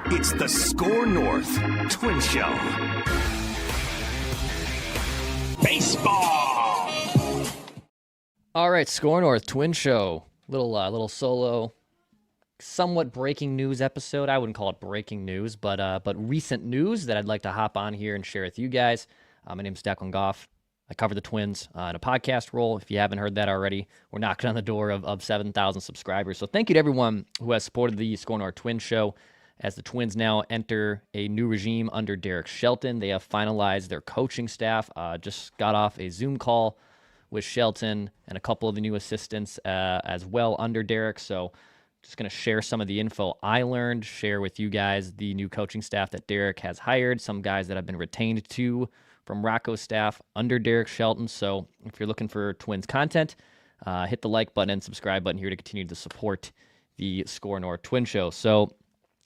It's the SKOR North Twins Show. Baseball! All right, SKOR North Twins Show. Little solo, somewhat breaking news episode. I wouldn't call it breaking news, but recent news that I'd like to hop on here and share with you guys. My name's Declan Goff. I cover the Twins in a podcast role. If you haven't heard that already, we're knocking on the door of 7,000 subscribers. So thank you to everyone who has supported the SKOR North Twins Show. As the Twins now enter a new regime under Derek Shelton, they have finalized their coaching staff. Just got off a Zoom call with Shelton and a couple of the new assistants as well under Derek. So just going to share some of the info I learned, share with you guys the new coaching staff that Derek has hired, some guys that have been retained to from Rocco's staff under Derek Shelton. So if you're looking for Twins content, hit the like button and subscribe button here to continue to support the SKOR North Twin Show. So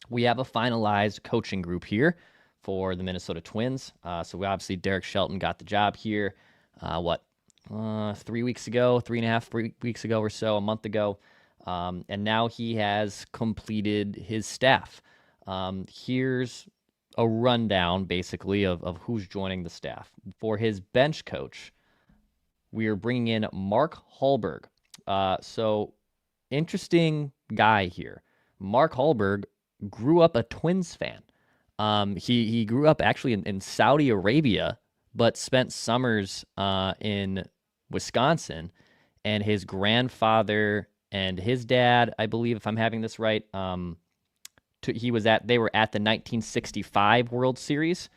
we have a finalized coaching group here for the Minnesota Twins. So we obviously, Derek Shelton got the job here, 3 weeks ago, 3.5 weeks ago or so, a month ago. And now he has completed his staff. Here's a rundown, basically, of who's joining the staff. For his bench coach, we are bringing in Mark Hallberg. So interesting guy here. Mark Hallberg grew up a Twins fan. He grew up actually in Saudi Arabia, but spent summers in Wisconsin. And his grandfather and his dad, I believe, if I'm having this right, they were at the 1965 World Series.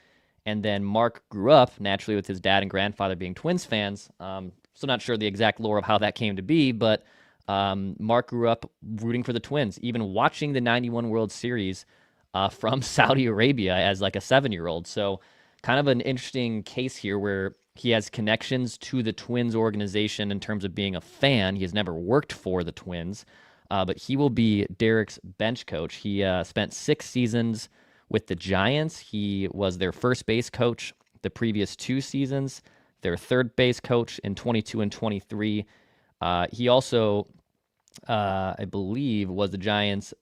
And then Mark grew up naturally with his dad and grandfather being Twins fans. So not sure the exact lore of how that came to be, but Mark grew up rooting for the Twins, even watching the 91 World Series from Saudi Arabia as like a 7-year-old. So kind of an interesting case here where he has connections to the Twins organization in terms of being a fan. He has never worked for the Twins, but he will be Derek's bench coach. He spent 6 seasons with the Giants. He was their first base coach the previous 2 seasons, their third base coach in 22 and 23. He also, I believe, was the Giants'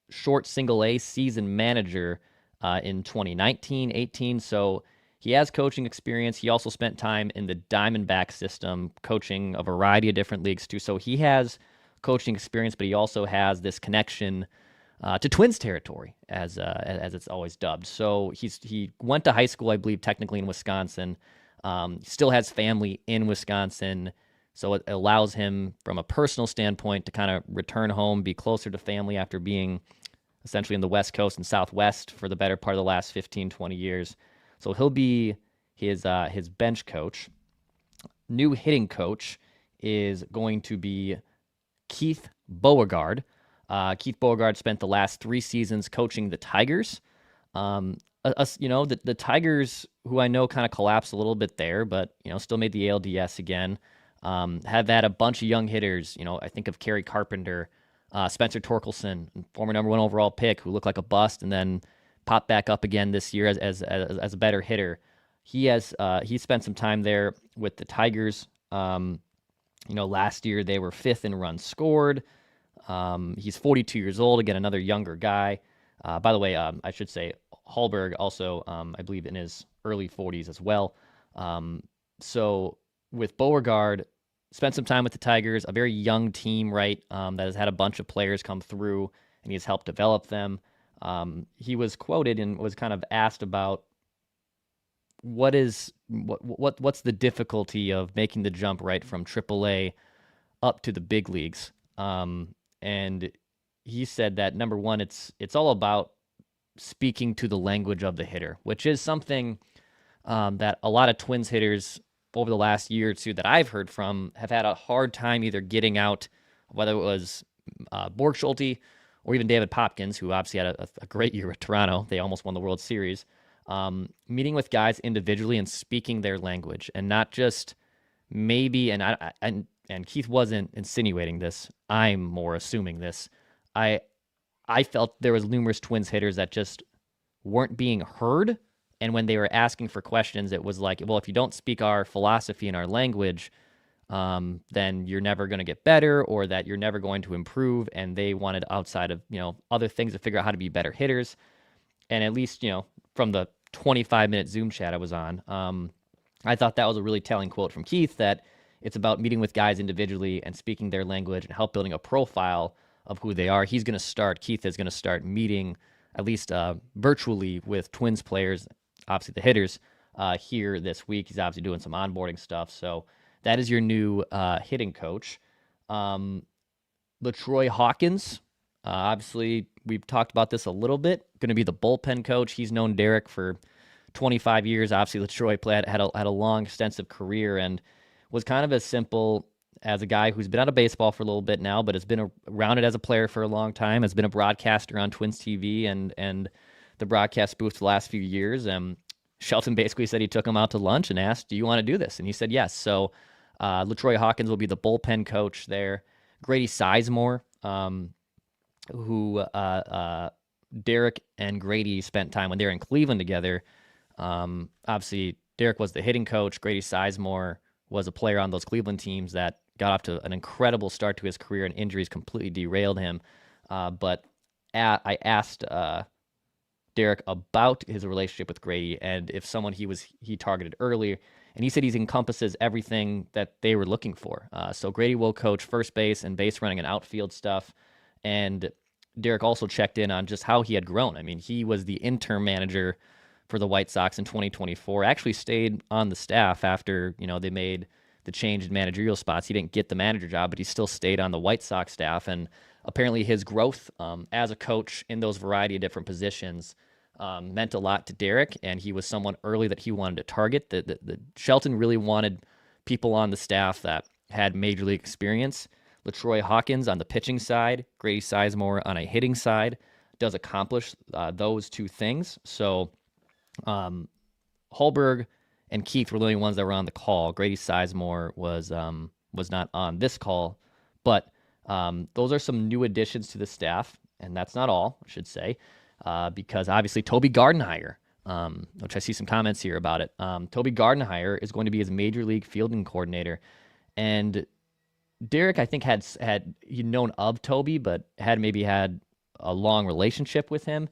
short single-A season manager in 2019-18. So he has coaching experience. He also spent time in the Diamondback system, coaching a variety of different leagues too. So he has coaching experience, but he also has this connection to Twins territory, as it's always dubbed. So he went to high school, I believe, technically in Wisconsin. Still has family in Wisconsin. So it allows him, from a personal standpoint, to kind of return home, be closer to family after being essentially in the West Coast and Southwest for the better part of the last 15, 20 years. So he'll be his bench coach. New hitting coach is going to be Keith Beauregard. Keith Beauregard spent the last 3 seasons coaching the Tigers. The Tigers, who I know kind of collapsed a little bit there, but still made the ALDS again. Have had a bunch of young hitters. I think of Kerry Carpenter, Spencer Torkelson, former number 1 overall pick, who looked like a bust and then popped back up again this year as a better hitter. He spent some time there with the Tigers. Last year they were 5th in runs scored. He's 42 years old. Again, another younger guy. By the way, I should say Hallberg also, I believe, in his early 40s as well. So with Beauregard, spent some time with the Tigers, a very young team, right, that has had a bunch of players come through, and he has helped develop them. He was quoted and was kind of asked about what's the difficulty of making the jump right from AAA up to the big leagues. And he said that, number one, it's all about speaking to the language of the hitter, which is something that a lot of Twins hitters over the last year or two that I've heard from have had a hard time either getting out, whether it was Borg Schulte or even David Popkins, who obviously had a great year at Toronto. They almost won the World Series. Meeting with guys individually and speaking their language, and not just maybe, and Keith wasn't insinuating this, I'm more assuming this. I felt there was numerous Twins hitters that just weren't being heard, and when they were asking for questions, it was like, well, if you don't speak our philosophy and our language, then you're never going to get better, or that you're never going to improve. And they wanted, outside of, other things, to figure out how to be better hitters. And at least, from the 25-minute Zoom chat I was on, I thought that was a really telling quote from Keith, that it's about meeting with guys individually and speaking their language and help building a profile of who they are. Keith is going to start meeting, at least virtually, with Twins players, obviously the hitters, here this week. He's obviously doing some onboarding stuff. So that is your new hitting coach. LaTroy Hawkins, obviously, we've talked about this a little bit, going to be the bullpen coach. He's known Derek for 25 years. Obviously, LaTroy had a long, extensive career and was kind of as simple as a guy who's been out of baseball for a little bit now, but has been around it as a player for a long time, has been a broadcaster on Twins TV and the broadcast booth the last few years. Shelton basically said he took him out to lunch and asked, "Do you want to do this?" And he said yes. So LaTroy Hawkins will be the bullpen coach there. Grady Sizemore, who Derek and Grady spent time when they were in Cleveland together. Obviously, Derek was the hitting coach. Grady Sizemore was a player on those Cleveland teams that got off to an incredible start to his career, and injuries completely derailed him. But I asked Derek about his relationship with Grady and if someone he targeted earlier, and he said he encompasses everything that they were looking for. So Grady will coach first base and base running and outfield stuff. And Derek also checked in on just how he had grown. I mean, he was the interim manager for the White Sox in 2024, actually stayed on the staff after, they made the change in managerial spots. He didn't get the manager job, but he still stayed on the White Sox staff. And apparently his growth as a coach in those variety of different positions meant a lot to Derek, and he was someone early that he wanted to target. The Shelton really wanted people on the staff that had major league experience. LaTroy Hawkins on the pitching side, Grady Sizemore on a hitting side, does accomplish those two things. So Holberg and Keith were the only ones that were on the call. Grady Sizemore was not on this call, but those are some new additions to the staff, and that's not all, I should say, because obviously Toby Gardenhire, which I see some comments here about it. Toby Gardenhire is going to be his major league fielding coordinator, and Derek, I think, had known of Toby, but had maybe had a long relationship with him,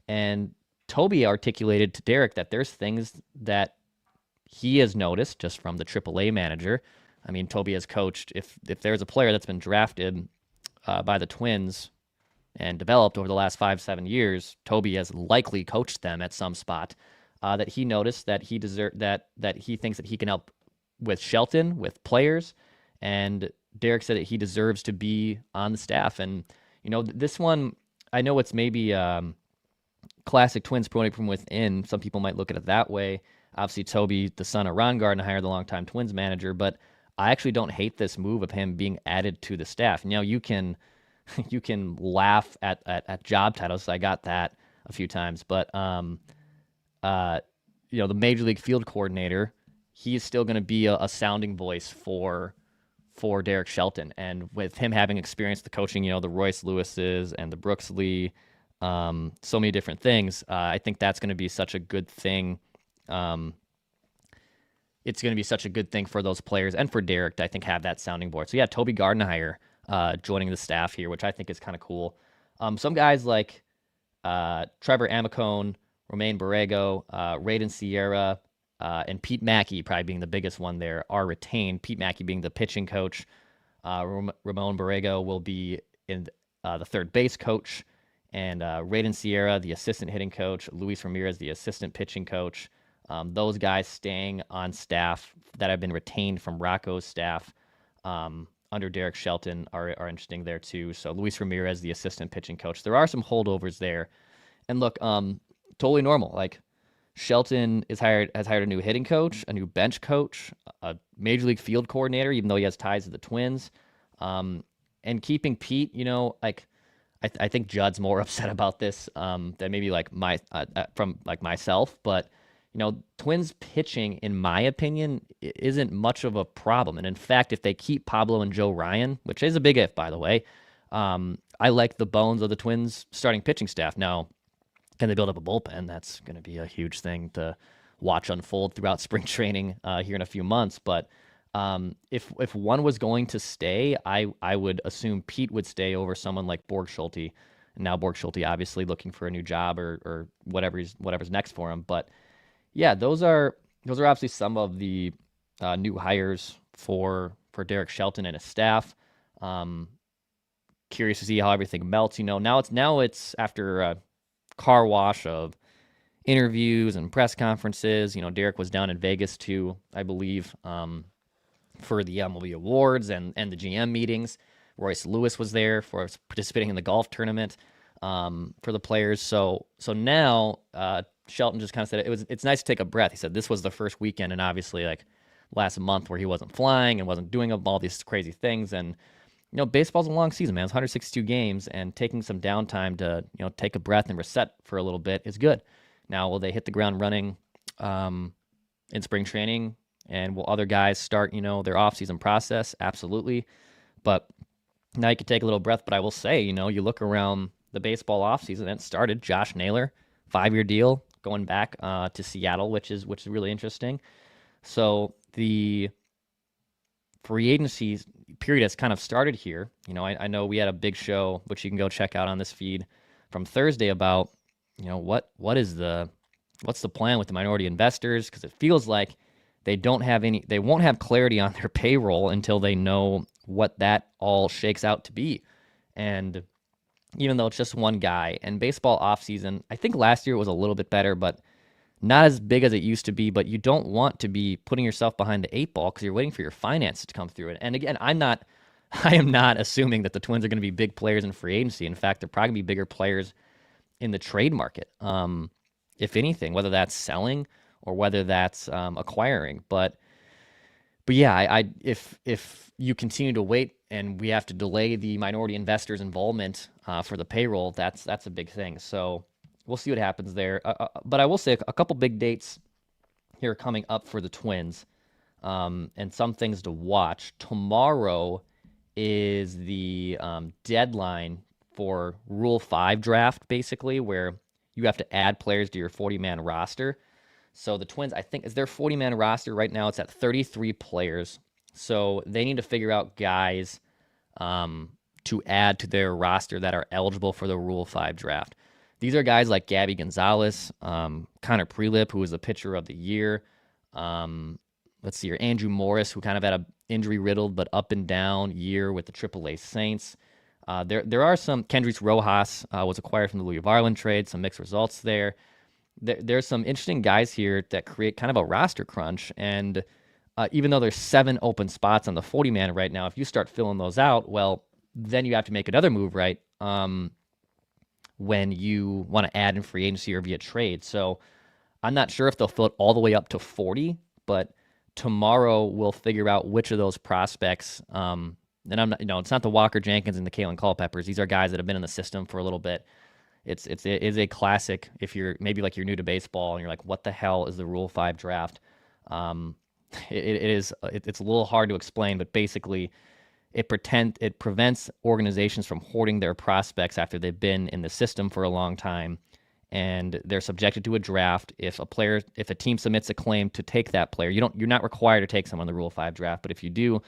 and Toby articulated to Derek that there's things that he has noticed just from the AAA manager. I mean, Toby has coached, if there's a player that's been drafted by the Twins and developed over the last 5-7 years, Toby has likely coached them at some spot. That he noticed that he thinks that he can help with Shelton, with players, and Derek said that he deserves to be on the staff. And this one, I know it's maybe classic Twins promoting from within. Some people might look at it that way. Obviously, Toby, the son of Ron Gardenhire, the longtime Twins manager, but I actually don't hate this move of him being added to the staff. You can laugh at job titles. I got that a few times, but the major league field coordinator, he is still going to be a sounding voice for Derek Shelton, and with him having experienced the coaching, the Royce Lewises and the Brooks Lee, so many different things. I think that's going to be such a good thing. It's going to be such a good thing for those players and for Derek to, I think, have that sounding board. So yeah, Toby Gardenhire joining the staff here, which I think is kind of cool. Some guys like Trevor Amicone, Romain Borrego, Raiden Sierra, and Pete Mackey, probably being the biggest one there, are retained. Pete Mackey being the pitching coach. Ramon Borrego will be in the third base coach. And Raiden Sierra, the assistant hitting coach. Luis Ramirez, the assistant pitching coach. Those guys staying on staff that have been retained from Rocco's staff under Derek Shelton are interesting there too. So Luis Ramirez, the assistant pitching coach. There are some holdovers there. And look, totally normal. Like, Shelton has hired a new hitting coach, a new bench coach, a major league field coordinator, even though he has ties to the Twins. And keeping Pete, I think Judd's more upset about this than maybe from myself. But Twins pitching, in my opinion, isn't much of a problem. And in fact, if they keep Pablo and Joe Ryan, which is a big if, by the way, I like the bones of the Twins starting pitching staff. Now, can they build up a bullpen? That's going to be a huge thing to watch unfold throughout spring training here in a few months. But If one was going to stay, I would assume Pete would stay over someone like Borg Schulte. Now Borg Schulte obviously looking for a new job or whatever's next for him. But yeah, those are obviously some of the new hires for Derek Shelton and his staff. Curious to see how everything melts. Now it's after a car wash of interviews and press conferences. Derek was down in Vegas too, I believe, for the MLB awards and the GM meetings. Royce Lewis was there for participating in the golf tournament for the players. So now Shelton just kind of said it's nice to take a breath. He said this was the first weekend, and obviously like last month where he wasn't flying and wasn't doing all these crazy things. And baseball's a long season, man. It's 162 games, and taking some downtime to take a breath and reset for a little bit is good. Now, will they hit the ground running in spring training? And will other guys start, their offseason process? Absolutely. But now you can take a little breath. But I will say, you look around the baseball offseason, and it started. Josh Naylor, 5-year deal, going back to Seattle, which is really interesting. So the free agency period has kind of started here. I know we had a big show, which you can go check out on this feed from Thursday about, what's the plan with the minority investors? Because it feels like they won't have clarity on their payroll until they know what that all shakes out to be. And even though it's just one guy, and baseball offseason, I think last year it was a little bit better, but not as big as it used to be. But you don't want to be putting yourself behind the 8 ball because you're waiting for your finances to come through it. And again, I am not assuming that the Twins are going to be big players in free agency. In fact, they're probably going to be bigger players in the trade market, if anything, whether that's selling or whether that's acquiring. But yeah, if you continue to wait and we have to delay the minority investors' involvement for the payroll, that's a big thing. So we'll see what happens there. But I will say a couple big dates here coming up for the Twins, and some things to watch. Tomorrow is the deadline for Rule 5 draft, basically, where you have to add players to your 40-man roster. So the Twins, I think, is their 40-man roster right now. It's at 33 players. So they need to figure out guys to add to their roster that are eligible for the Rule 5 draft. These are guys like Gabby Gonzalez, Connor Prelip, who was the pitcher of the year. Let's see here, Andrew Morris, who kind of had an injury-riddled but up and down year with the AAA Saints. There are some. Kendrys Rojas was acquired from the Louis Varland trade. Some mixed results there. There's some interesting guys here that create kind of a roster crunch. And even though there's 7 open spots on the 40-man right now, if you start filling those out, well, then you have to make another move, right? When you want to add in free agency or via trade. So I'm not sure if they'll fill it all the way up to 40, but tomorrow we'll figure out which of those prospects. And I'm not, it's not the Walker Jenkins and the Kalen Culpeppers. These are guys that have been in the system for a little bit. It is a classic if you're maybe like you're new to baseball and you're like, what the hell is the Rule 5 draft? It's a little hard to explain, but basically it prevents organizations from hoarding their prospects after they've been in the system for a long time, and they're subjected to a draft. If a team submits a claim to take that player, you're not required to take someone in the Rule 5 draft, but if you do,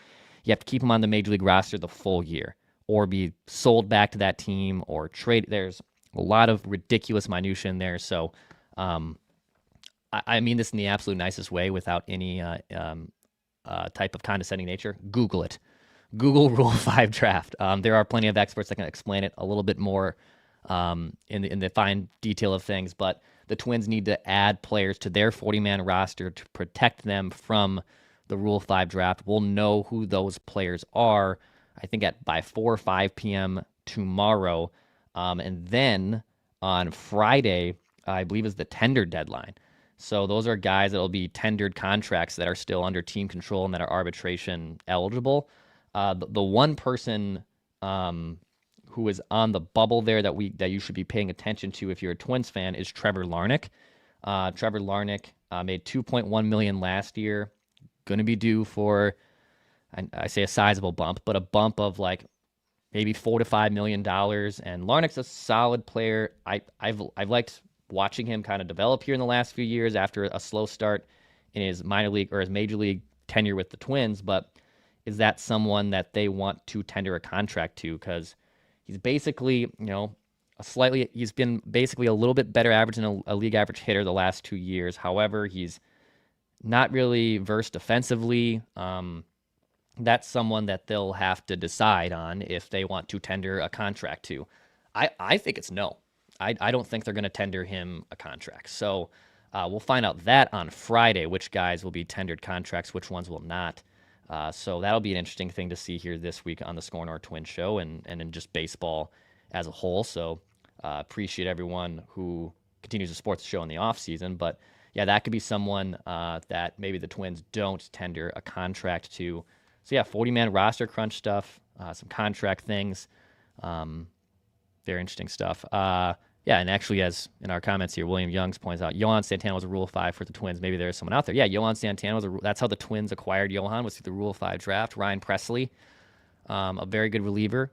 you have to keep them on the Major League roster the full year or be sold back to that team or trade. There's a lot of ridiculous minutia in there. So I mean this in the absolute nicest way without any type of condescending nature. Google it. Google Rule 5 draft. There are plenty of experts that can explain it a little bit more in the fine detail of things, but the Twins need to add players to their 40-man roster to protect them from the Rule 5 draft. We'll know who those players are, I think, by 4 or 5 p.m. tomorrow. And then on Friday, I believe, is the tender deadline. So those are guys that will be tendered contracts that are still under team control and that are arbitration eligible. The one person who is on the bubble there that you should be paying attention to if you're a Twins fan is Trevor Larnach. Trevor Larnach made $2.1 million last year. Going to be due for, I say a sizable bump, but a bump of like maybe $4 to $5 million. And Larnach's a solid player. I've liked watching him kind of develop here in the last few years after a slow start in his minor league or his major league tenure with the Twins, but is that someone that they want to tender a contract to? Because he's basically, he's been basically a little bit better average than a league average hitter the last 2 years. However, he's not really versed defensively. That's someone that they'll have to decide on if they want to tender a contract to. I think it's no. I don't think they're going to tender him a contract. So we'll find out that on Friday, which guys will be tendered contracts, which ones will not. So that'll be an interesting thing to see here this week on the SKOR North Twins Show and in just baseball as a whole. So appreciate everyone who continues to support the show in the offseason. But, yeah, that could be someone that maybe the Twins don't tender a contract to. So, yeah, 40-man roster crunch stuff, some contract things. Very interesting stuff. Yeah, and actually, as in our comments here, William Youngs points out, Yohan Santana was a Rule 5 for the Twins. Maybe there's someone out there. Yeah, Yohan Santana that's how the Twins acquired Yohan, was through the Rule 5 draft. Ryan Presley, a very good reliever,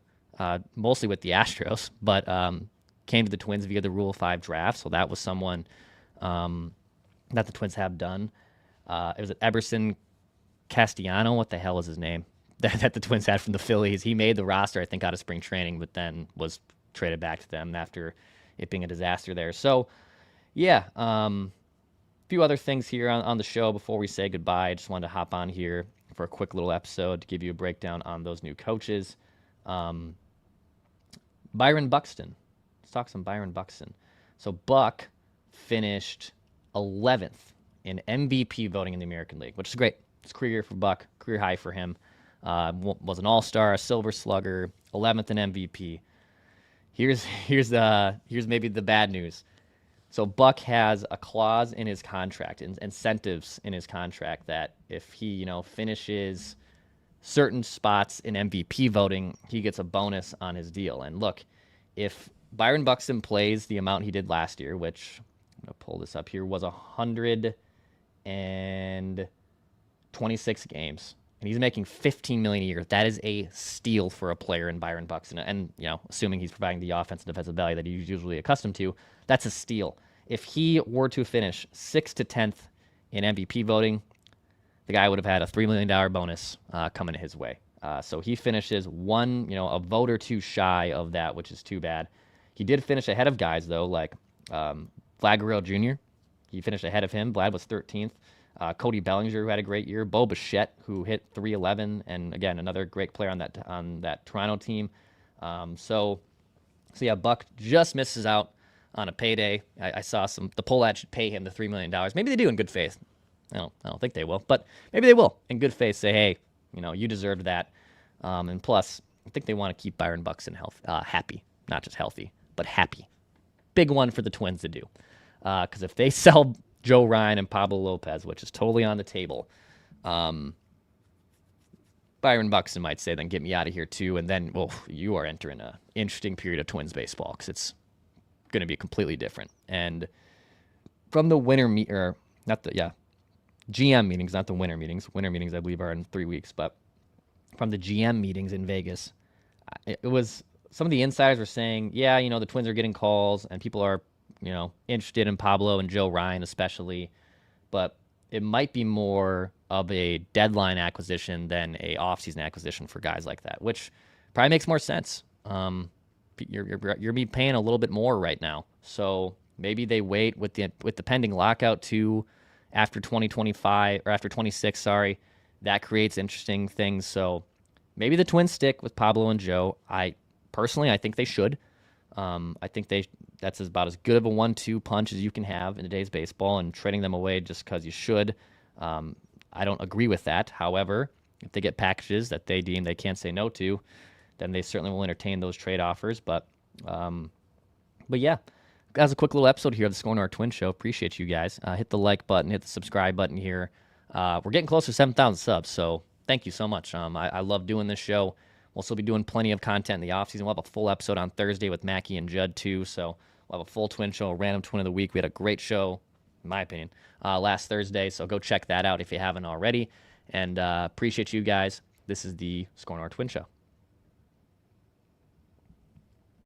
mostly with the Astros, but came to the Twins via the Rule 5 draft. So that was someone that the Twins have done. It was Eberson Castellano. What the hell is his name? That the Twins had from the Phillies. He made the roster, I think, out of spring training, but then was traded back to them after it being a disaster there. So, yeah, a few other things here on the show before we say goodbye. I just wanted to hop on here for a quick little episode to give you a breakdown on those new coaches. Byron Buxton. Let's talk some Byron Buxton. So Buck finished 11th in MVP voting in the American League, which is great. It's a career year for Buck, career high for him. Was an all-star, a silver slugger, 11th in MVP. Here's maybe the bad news. So Buck has a clause in his contract, incentives in his contract, that if he, finishes certain spots in MVP voting, he gets a bonus on his deal. And look, if Byron Buxton plays the amount he did last year, which I'm going to pull this up here, was 126 games, and he's making $15 million a year. That is a steal for a player in Byron Buxton. And, assuming he's providing the offensive and defensive value that he's usually accustomed to, that's a steal. If he were to finish 6th to 10th in MVP voting, the guy would have had a $3 million bonus coming his way. So he finishes a vote or two shy of that, which is too bad. He did finish ahead of guys, though, like Vlad Guerrero Jr. He finished ahead of him. Vlad was 13th. Cody Bellinger, who had a great year. Bo Bichette, who hit 311, and again, another great player on that Toronto team. So yeah, Buck just misses out on a payday. I saw the poll ad should pay him the $3 million. Maybe they do in good faith. I don't think they will, but maybe they will in good faith say, hey, you deserved that. And plus, I think they want to keep Byron Buxton happy, not just healthy, but happy. Big one for the Twins to do. Because if they sell Joe Ryan and Pablo Lopez, which is totally on the table, Byron Buxton might say, then get me out of here too. And then, you are entering an interesting period of Twins baseball because it's going to be completely different. And from the GM meetings, not the winter meetings. Winter meetings, I believe, are in 3 weeks. But from the GM meetings in Vegas, it was some of the insiders were saying, the Twins are getting calls and people are, interested in Pablo and Joe Ryan especially. But it might be more of a deadline acquisition than a offseason acquisition for guys like that, which probably makes more sense. You're be paying a little bit more right now. So maybe they wait with the pending lockout too. After 2025 or after 26, that creates interesting things. So maybe the Twins stick with Pablo and Joe. I think they should. I think that's about as good of a 1-2 punch as you can have in today's baseball, and trading them away just because you should. I don't agree with that. However, if they get packages that they deem they can't say no to, then they certainly will entertain those trade offers. But yeah. That's a quick little episode here of the SKOR North Twins Show. Appreciate you guys. Hit the like button, hit the subscribe button here. We're getting close to 7,000 subs, so thank you so much. I love doing this show. We'll still be doing plenty of content in the offseason. We'll have a full episode on Thursday with Mackie and Judd, too, so we'll have a full Twin Show, a random Twin of the Week. We had a great show, in my opinion, last Thursday, so go check that out if you haven't already. And appreciate you guys. This is the SKOR North Twin Show.